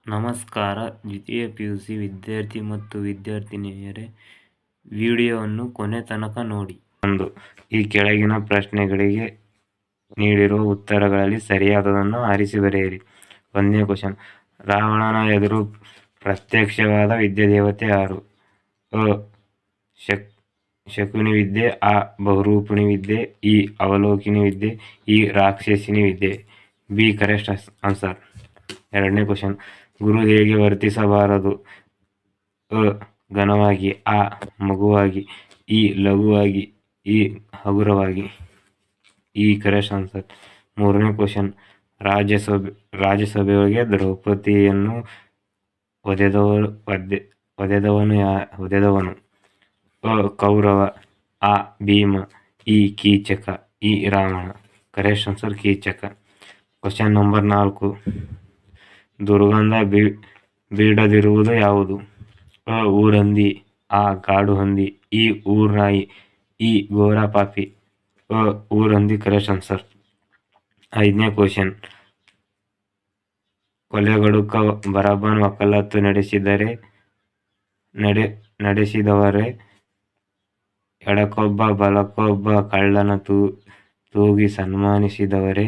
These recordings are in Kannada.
ನಮಸ್ಕಾರ. ದ್ವಿತೀಯ ಪಿಯುಸಿ ವಿದ್ಯಾರ್ಥಿ ಮತ್ತು ವಿದ್ಯಾರ್ಥಿನಿಯರೇ, ವಿಡಿಯೋವನ್ನು ಕೊನೆ ತನಕ ನೋಡಿ. 1. ಈ ಕೆಳಗಿನ ಪ್ರಶ್ನೆಗಳಿಗೆ ನೀಡಿರುವ ಉತ್ತರಗಳಲ್ಲಿ ಸರಿಯಾದದನ್ನು ಆರಿಸಿ ಬರೆಯಿರಿ. 1ನೇ ಕ್ವಶನ್. ರಾವಣನ ಎದುರು ಪ್ರತ್ಯಕ್ಷವಾದ ವಿದ್ಯಾದೇವತೆ ಯಾರು? ಅ. ಶಕುನಿ ವಿದ್ಯೆ. ಅ. ಬಹುರೂಪಿಣಿ ವಿದ್ಯೆ. ಇ. ಅವಲೋಕಿನಿ ವಿದ್ಯೆ. ಇ. ರಾಕ್ಷಸಿನಿ ವಿದ್ಯೆ. ಬಿ. Correct answer. 2ನೇ ಕ್ವಶನ್. ಗುರು ಹೇಗೆ ವರ್ತಿಸಬಾರದು? ಅ. ಘನವಾಗಿ. ಅ. ಮಗುವಾಗಿ. ಇ. ಲಘುವಾಗಿ. ಇ. ಹಗುರವಾಗಿ. ಇ. Correct answer. 3ನೇ ಕ್ವಶನ್. ರಾಜ್ಯಸಭೆಯೊಳಗೆ ದ್ರೌಪದಿಯನ್ನು ಒದೆದವನು? ಅ. ಕೌರವ. ಅ. ಭೀಮ. ಇ. ಕೀಚಕ. ಇ. Ravana. Correct answer Keechaka. Question number 4. ದುರ್ಗಂಧ ಬಿಡದಿರುವುದು ಯಾವುದು? ಅ. ಊರಹಂದಿ. ಅ. ಕಾಡು ಹಂದಿ. ಇ. ಊರ್ನಾಯಿ. ಇ. ಗೋರಪಾಪಿ. ಅ. ಊರಹಂದಿ. Correct answer. 5ನೇ ಕ್ವಶನ್. ಕೊಲೆಗಡುಕ ಬರಬ್ಬನ ವಕಾಲತ್ತು ನಡೆಸಿದವರೇ? ಎಡಕ್ಕೊಬ್ಬ ಬಲಕ್ಕೊಬ್ಬ ಕಳ್ಳನ ತೂಗಿ ಸನ್ಮಾನಿಸಿದವರೇ?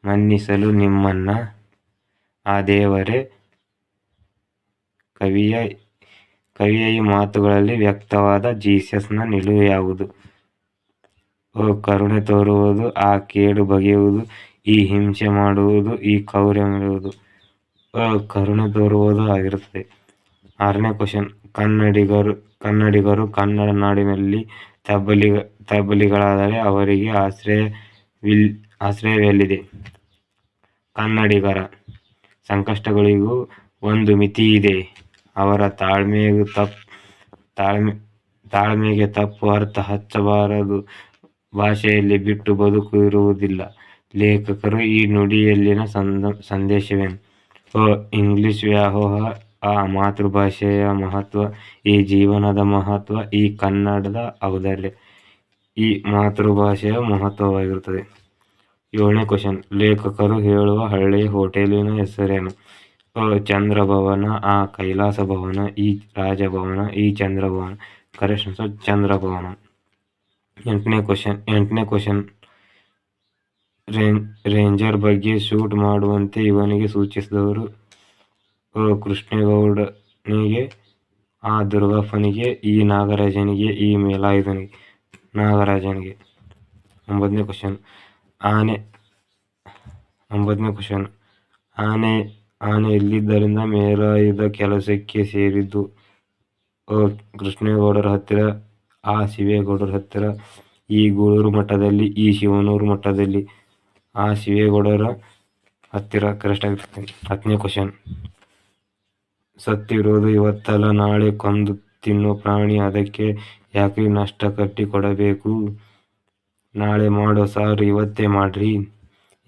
ಮನ್ನಿಸಲು ನಿಮ್ಮನ್ನ ಆ ದೇವರೇ? ಕವಿಯ ಈ ಮಾತುಗಳಲ್ಲಿ ವ್ಯಕ್ತವಾದ ಜೀಸಸ್ನ ನಿಲುವು ಯಾವುದು? ಅ. ಕರುಣೆ ತೋರುವುದು. ಅ. ಕೇಡು ಬಗೆಯುವುದು. ಇ. ಹಿಂಸೆ ಮಾಡುವುದು. ಇ. ಕ್ರೌರ್ಯ ಮೆರೆಯುವುದು. ಅ. ಕರುಣೆ ತೋರುವುದು ಆಗಿರುತ್ತದೆ. 6ನೇ ಕ್ವಶನ್. ಕನ್ನಡಿಗರು ಕನ್ನಡ ನಾಡಿನಲ್ಲಿ ತಬ್ಬಲಿಗಳಾದರೆ ಅವರಿಗೆ ಆಶ್ರಯವೆಲ್ಲಿದೆ? ಕನ್ನಡಿಗರ ಸಂಕಷ್ಟಗಳಿಗೂ ಒಂದು ಮಿತಿಯಿದೆ. ಅವರ ತಾಳ್ಮೆಗೆ ತಪ್ಪು ಅರ್ಥ ಹಚ್ಚಬಾರದು. ಭಾಷೆಯಲ್ಲಿ ಬಿಟ್ಟು ಬದುಕು ಇರುವುದಿಲ್ಲ. ಲೇಖಕರು ಈ ನುಡಿಯಲ್ಲಿನ ಸಂದೇಶವೇನು? ಅ. ಇಂಗ್ಲಿಷ್ ವ್ಯಾಮೋಹ. ಅ. ಮಾತೃಭಾಷೆಯ ಮಹತ್ವ. ಇ. ಜೀವನದ ಮಹತ್ವ. ಇ. ಕನ್ನಡದ ಔದಾರ್ಯ. ಇ. ಮಾತೃಭಾಷೆಯ ಮಹತ್ವವಾಗಿರುತ್ತದೆ. 7ನೇ ಕ್ವಶನ್. ಲೇಖಕರು ಹೇಳುವ ಹಳೆಯ ಹೋಟೆಲಿನ ಹೆಸರೇನು? ಅ. ಚಂದ್ರಭವನ. ಅ. ಕೈಲಾಸ ಭವನ. ಇ. ರಾಜಭವನ. ಇ. ಚಂದ್ರಭವನ. Correct answer Chandrabhavana. 8ನೇ ಕ್ವಶನ್. ರೇಂಜರ್ ಬಗ್ಗೆ ಶೂಟ್ ಮಾಡುವಂತೆ ಇವನಿಗೆ ಸೂಚಿಸಿದವರು? ಅ. ಕೃಷ್ಣೇಗೌಡನಿಗೆ. ಅ. ದುರ್ಗಪ್ಪನಿಗೆ. ಇ. ನಾಗರಾಜನಿಗೆ. ಇ. ವೇಲಾಯುಧನಿಗೆ. ನಾಗರಾಜನಿಗೆ. 9ನೇ ಕ್ವಶನ್. ಆನೆ ಎಲ್ಲಿದ್ದರಿಂದ ವೇಲಾಯುಧ ಕೆಲಸಕ್ಕೆ ಸೇರಿದ್ದು? ಅ. ಕೃಷ್ಣೇಗೌಡರ ಹತ್ತಿರ. ಅ. ಶಿವೇಗೌಡರ ಹತ್ತಿರ. ಇ. ಗೂಳೂರು ಮಠದಲ್ಲಿ. ಇ. ಶಿವನೂರು ಮಠದಲ್ಲಿ. ಅ. ಶಿವೇಗೌಡರ ಹತ್ತಿರ. ಕರೆಕ್ಟ್ ಆಗಿರುತ್ತದೆ. 10ನೇ ಕ್ವಶನ್. ಸತ್ತಿರೋದು ಇವತ್ತಲ್ಲ ನಾಳೆ ಕೊಂದು ತಿನ್ನೋ ಪ್ರಾಣಿ. ಅದಕ್ಕೆ ಯಾಕ್ರಿ ನಷ್ಟ ಕಟ್ಟಿ ಕೊಡಬೇಕು? ನಾಳೆ ಮಾಡೋ ಸಾರು ಇವತ್ತೇ ಮಾಡ್ರಿ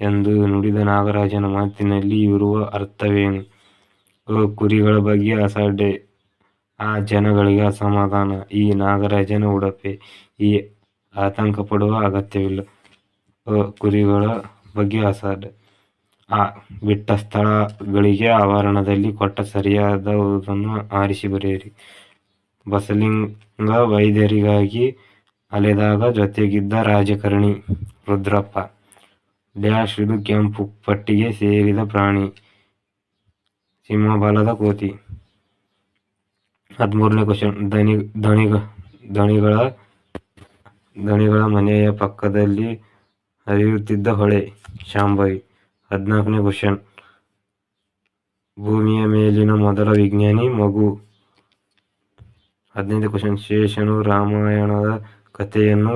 ಎಂದು ನುಡಿದ ನಾಗರಾಜನ ಮಾತಿನಲ್ಲಿ ಇರುವ ಅರ್ಥವೇನು? ಅ. ಕುರಿಗಳ ಬಗ್ಗೆ ಅಸಡ್ಡೆ. ಅ. ಜನಗಳಿಗೆ ಅಸಮಾಧಾನ. ಇ. ನಾಗರಾಜನ ಉಡುಪೆ. ಇ. ಆತಂಕ ಪಡುವ ಅಗತ್ಯವಿಲ್ಲ. ಅ. ಕುರಿಗಳ ಬಗ್ಗೆ ಅಸಡ್ಡೆ. ಅ. ಬಿಟ್ಟ ಸ್ಥಳಗಳಿಗೆ ಆವರಣದಲ್ಲಿ ಕೊಟ್ಟ ಸರಿಯಾದದನ್ನು ಆರಿಸಿ ಬರೆಯಿರಿ. ಬಸಲಿಂಗ ವೈದ್ಯರಿಗಾಗಿ ಅಲೆದಾಗ ಜೊತೆಗಿದ್ದ ರಾಜಕಾರಣಿ ರುದ್ರಪ್ಪ. ಡ್ಯಾಶ್ ಇದು ಕೆಂಪು ಪಟ್ಟಿಗೆ ಸೇರಿದ ಪ್ರಾಣಿ. ಸಿಂಹಬಾಲದ ಕೋತಿ. 13ನೇ ಕ್ವಶನ್. ಧಣಿಗಳ ಮನೆಯ ಪಕ್ಕದಲ್ಲಿ ಹರಿಯುತ್ತಿದ್ದ ಹೊಳೆ. ಶಾಂಭವಿ. 14ನೇ ಕ್ವಶನ್. ಭೂಮಿಯ ಮೇಲಿನ ಮೊದಲ ವಿಜ್ಞಾನಿ ಮಗು. 15ನೇ ಕ್ವಶನ್. ಶೇಷನು ರಾಮಾಯಣದ ಕಥೆಯನ್ನು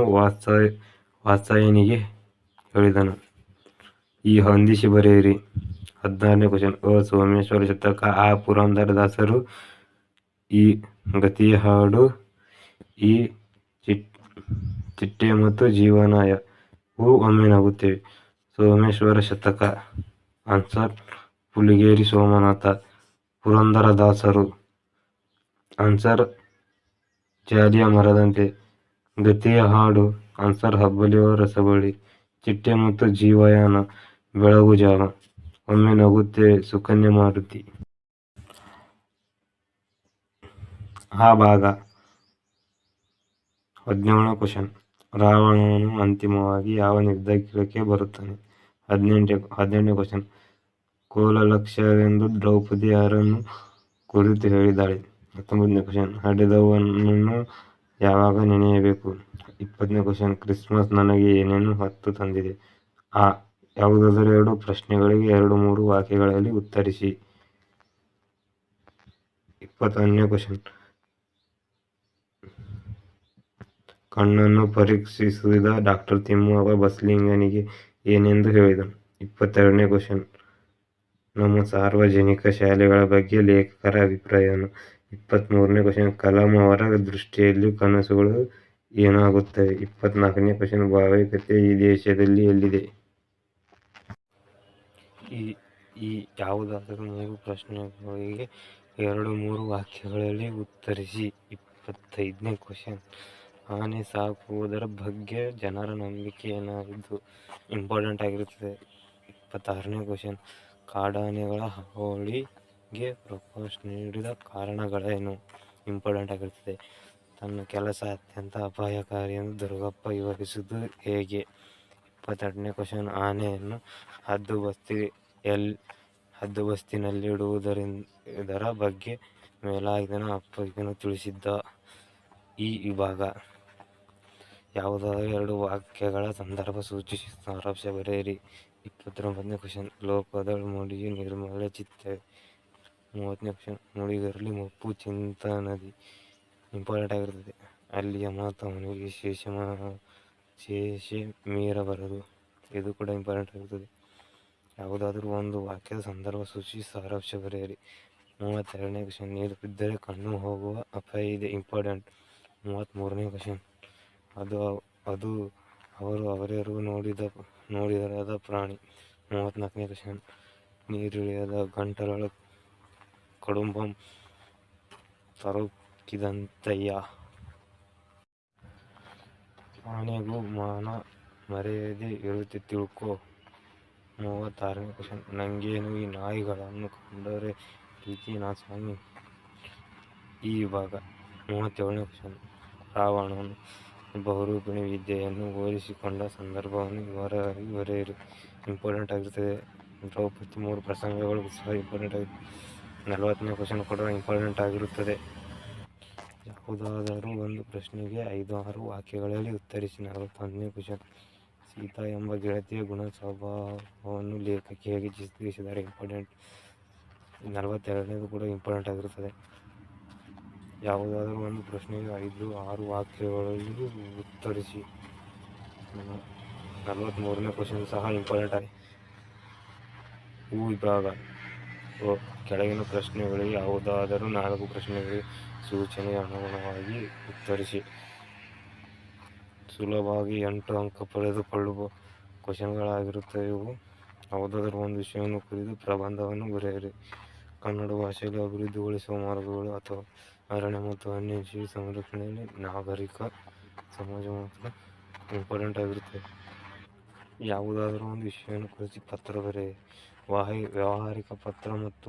ವಾತ್ಸಾಯನಿಗೆ ಹೇಳಿದನು. ಇ. ಹೊಂದಿಸಿ ಬರೆಯಿರಿ. 16ನೇ ಕ್ವಶನ್. ಅ. ಸೋಮೇಶ್ವರ ಶತಕ. ಅ. ಪುರಂದರದಾಸರು. ಇ. ಗತಿಯ ಹಾಡು. ಇ. ಚಿಟ್ಟೆ ಮತ್ತು ಜೀವನಾಯ. ಹೂ ಒಮ್ಮೆ ನಗುತ್ತವೆ. ಸೋಮೇಶ್ವರ ಶತಕ. ಆನ್ಸರ್ ಪುಲಿಗೇರಿ ಸೋಮನಾಥ. ಪುರಂದರದಾಸರು. ಆನ್ಸರ್ ಜಾಲಿಯ ಮರದಂತೆ. ಗತಿಯ ಹಾಡು. ಆನ್ಸರ್ ಹಬ್ಬಲಿಯುವ ರಸಬಳ್ಳಿ. ಚಿಟ್ಟೆ ಮತ್ತು ಜೀವಯಾನ. ಬೆಳಗು ಜಾವ. ಒಮ್ಮೆ ನಗುತ್ತವೆ. ಸುಕನ್ಯಾ ಮಾರುತಿ. ಆ ಭಾಗ. 17ನೇ ಕ್ವಶನ್. ರಾವಣನು ಅಂತಿಮವಾಗಿ ಯಾವ ನಿರ್ಧಾರಕ್ಕೆ ಬರುತ್ತಾನೆ? 18ನೇ ಕ್ವಶನ್. ಕೋಲಲಕ್ಷ್ಯವೆಂದು ದ್ರೌಪದಿ ಯಾರನ್ನು ಕುರಿತು ಹೇಳಿದ್ದಾಳೆ? 19ನೇ ಕ್ವಶನ್. ಹಡೆದವನನ್ನು ಯಾವಾಗ ನೆನೆಯಬೇಕು? 20ನೇ ಕ್ವಶನ್. ಕ್ರಿಸ್ಮಸ್ ನನಗೆ ಏನೇನು ಹೊತ್ತು ತಂದಿದೆ? ಆ. ಯಾವುದಾದರೂ ಎರಡು ಪ್ರಶ್ನೆಗಳಿಗೆ 2-3 ವಾಕ್ಯಗಳಲ್ಲಿ ಉತ್ತರಿಸಿ. 21ನೇ ಕ್ವಶನ್. ಕಣ್ಣನ್ನು ಪರೀಕ್ಷಿಸಿದ ಡಾ. ತಿಮ್ಮವ್ವ ಬಸಲಿಂಗನಿಗೆ ಏನೆಂದು ಹೇಳಿದನು? 22ನೇ ಕ್ವಶನ್. ನಮ್ಮ ಸಾರ್ವಜನಿಕ ಶಾಲೆಗಳ ಬಗ್ಗೆ ಲೇಖಕರ ಅಭಿಪ್ರಾಯವೇನು? 23ನೇ ಕ್ವಶನ್. ಕಲಾಂ ಅವರ ದೃಷ್ಟಿಯಲ್ಲಿ ಕನಸುಗಳು ಏನಾಗುತ್ತವೆ? 24ನೇ ಕ್ವಶನ್. ಭಾವೈಕ್ಯತೆ ಈ ದೇಶದಲ್ಲಿ ಎಲ್ಲಿದೆ? ಈ ಯಾವುದಾದರೂ 3 ಪ್ರಶ್ನೆಗಳಿಗೆ 2-3 ವಾಕ್ಯಗಳಲ್ಲಿ ಉತ್ತರಿಸಿ. 25ನೇ ಕ್ವಶನ್. ಆನೆ ಸಾಕುವುದರ ಬಗ್ಗೆ ಜನರ ನಂಬಿಕೆ ಏನಾಗಿದ್ದು ಇಂಪಾರ್ಟೆಂಟ್ ಆಗಿರುತ್ತದೆ? 26ನೇ ಕ್ವಶನ್. ಕಾಡಾನೆಗಳ ಹಾವಳಿಗೆ ಪ್ರಕಾಶ್ ನೀಡಿದ ಕಾರಣಗಳೇನು? ಇಂಪಾರ್ಟೆಂಟ್ ಆಗಿರುತ್ತದೆ. ತನ್ನ ಕೆಲಸ ಅತ್ಯಂತ ಅಪಾಯಕಾರಿ ಎಂದು ದುರ್ಗಪ್ಪ ವಿವರಿಸುವುದು ಹೇಗೆ? 28ನೇ ಕ್ವಶನ್. ಆನೆಯನ್ನು ಹದ್ದುಬಸ್ತಿನಲ್ಲಿಡುವುದರ ಬಗ್ಗೆ ವೇಲಾಯುಧನ ಅಪ್ಪಗೆಯನ್ನು ತಿಳಿಸಿದ್ದ? ಈ ವಿಭಾಗ. ಯಾವುದಾದರೂ 2 ವಾಕ್ಯಗಳ ಸಂದರ್ಭ ಸೂಚಿಸಿ ಸಾರಾಂಶ ಬರೆಯಿರಿ. 29ನೇ ಕ್ವಶನ್. ಲೋಕದೊಳ್ ಮುಡಿಯು ನಿರ್ಮಲ ಚಿತ್ತವೇ? 30ನೇ ಕ್ವಶನ್. ಮುಡಿಗರಲ್ಲಿ ಮುಪ್ಪು ಚಿಂತಾನದಿ. ಇಂಪಾರ್ಟೆಂಟ್ ಆಗಿರುತ್ತದೆ. ಅಲ್ಲಿಯ ಮಾತು ಅವನಿಗೆ ಶೇಷೆ ಮೀರಬಾರದು. ಇದು ಕೂಡ ಇಂಪಾರ್ಟೆಂಟ್ ಆಗಿರುತ್ತದೆ. ಯಾವುದಾದರೂ ಒಂದು ವಾಕ್ಯದ ಸಂದರ್ಭ ಸೂಚಿಸಿ ಸಾರಾಂಶ ಬರೆಯಿರಿ. 32ನೇ ಕ್ವಶನ್. ನೀರು ಬಿದ್ದರೆ ಕಣ್ಣು ಹೋಗುವ ಅಪಾಯ ಇದೆ. ಇಂಪಾರ್ಟೆಂಟ್. 33ನೇ ಕ್ವಶನ್. ಅದು ಅವರೆಗೂ ನೋಡಿರದ ಪ್ರಾಣಿ. 34ನೇ ಕ್ವಶನ್. ನೀರಿಳಿಯದ ಗಂಟಲೊಳ ಕಡುಂಬಂ ತರುಕಿದಂತಯ್ಯ. ಆನೆಗೂ ಮಾನ ಮರ್ಯಾದೆ ಇರುತ್ತೆ ತಿಳ್ಕೋ. 36ನೇ ಕ್ವಶನ್. ನಂಗೇನು ಈ ನಾಯಿಗಳನ್ನು ಕಂಡರೆ ಪ್ರೀತಿನಾ ಸ್ವಾಮಿ? ಈ ವಿಭಾಗ. 37ನೇ ಕ್ವಶನ್. ರಾವಣನು ಬಹುರೂಪಿಣಿ ವಿದ್ಯೆಯನ್ನು ಹೋಲಿಸಿಕೊಂಡ ಸಂದರ್ಭವನ್ನು ವಿವರವಾಗಿ ಬರೆಯಿರಿ. ಇಂಪಾರ್ಟೆಂಟ್ ಆಗಿರುತ್ತದೆ. ದ್ರೌಪದಿ 3 ಪ್ರಸಂಗಗಳು ಸಹ ಇಂಪಾರ್ಟೆಂಟ್ ಆಗಿರುತ್ತದೆ. 40ನೇ ಕ್ವಶನ್ ಕೂಡ ಇಂಪಾರ್ಟೆಂಟ್ ಆಗಿರುತ್ತದೆ. ಯಾವುದಾದರೂ ಒಂದು ಪ್ರಶ್ನೆಗೆ 5-6 ವಾಕ್ಯಗಳಲ್ಲಿ ಉತ್ತರಿಸಿ. 41ನೇ ಕ್ವಶನ್. ಸೀತಾ ಎಂಬ ಗೆಳತಿಯ ಗುಣ ಸ್ವಭಾವವನ್ನು ಲೇಖಕಿ ಹೇಗೆ ಚಿತ್ರಿಸಿದ್ದಾರೆ? ಇಂಪಾರ್ಟೆಂಟ್. 42ನೇದು ಕೂಡ ಇಂಪಾರ್ಟೆಂಟ್ ಆಗಿರುತ್ತದೆ. ಯಾವುದಾದರೂ ಒಂದು ಪ್ರಶ್ನೆಗೆ 5-6 ವಾಕ್ಯಗಳಲ್ಲಿ ಉತ್ತರಿಸಿ. 43ನೇ ಕ್ವಶನ್ ಸಹ ಇಂಪಾರ್ಟೆಂಟ್ ಆಗಿದೆ. ಉ ವಿಭಾಗ. ಕೆಳಗಿನ ಪ್ರಶ್ನೆಗಳಿಗೆ ಯಾವುದಾದರೂ 4 ಪ್ರಶ್ನೆಗಳಿಗೆ ಸೂಚನೆಗೆ ಅನುಗುಣವಾಗಿ ಉತ್ತರಿಸಿ. ಸುಲಭವಾಗಿ 8 ಅಂಕ ಪಡೆದುಕೊಳ್ಳುವ ಕ್ವಶನ್ಗಳಾಗಿರುತ್ತವೆ ಇವು. ಯಾವುದಾದರೂ ಒಂದು ವಿಷಯವನ್ನು ಕುರಿತು ಪ್ರಬಂಧವನ್ನು ಬರೆಯಿರಿ. ಕನ್ನಡ ಭಾಷೆಯಲ್ಲಿ ಅಭಿವೃದ್ಧಿಗೊಳಿಸುವ ಮಾರ್ಗಗಳು ಅಥವಾ ಅರಣ್ಯ ಮತ್ತು ವನ್ಯಜೀವಿ ಸಂರಕ್ಷಣೆಯಲ್ಲಿ ನಾಗರಿಕ ಸಮಾಜ ಪಾತ್ರ ಇಂಪಾರ್ಟೆಂಟ್ ಆಗಿರುತ್ತದೆ. ಯಾವುದಾದರೂ ಒಂದು ವಿಷಯವನ್ನು ಕುರಿತು ಪತ್ರ ಬರೆಯಿರಿ. ವ್ಯಾವಹಾರಿಕ ಪತ್ರ ಮತ್ತು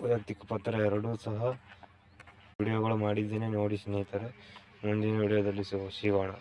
ವೈಯಕ್ತಿಕ ಪತ್ರ ಎರಡೂ ಸಹ ವಿಡಿಯೋಗಳು ಮಾಡಿದ್ದೇನೆ ನೋಡಿ ಸ್ನೇಹಿತರೆ. ಮುಂದಿನ ವಿಡಿಯೋದಲ್ಲಿ ಸಿಗೋಣ.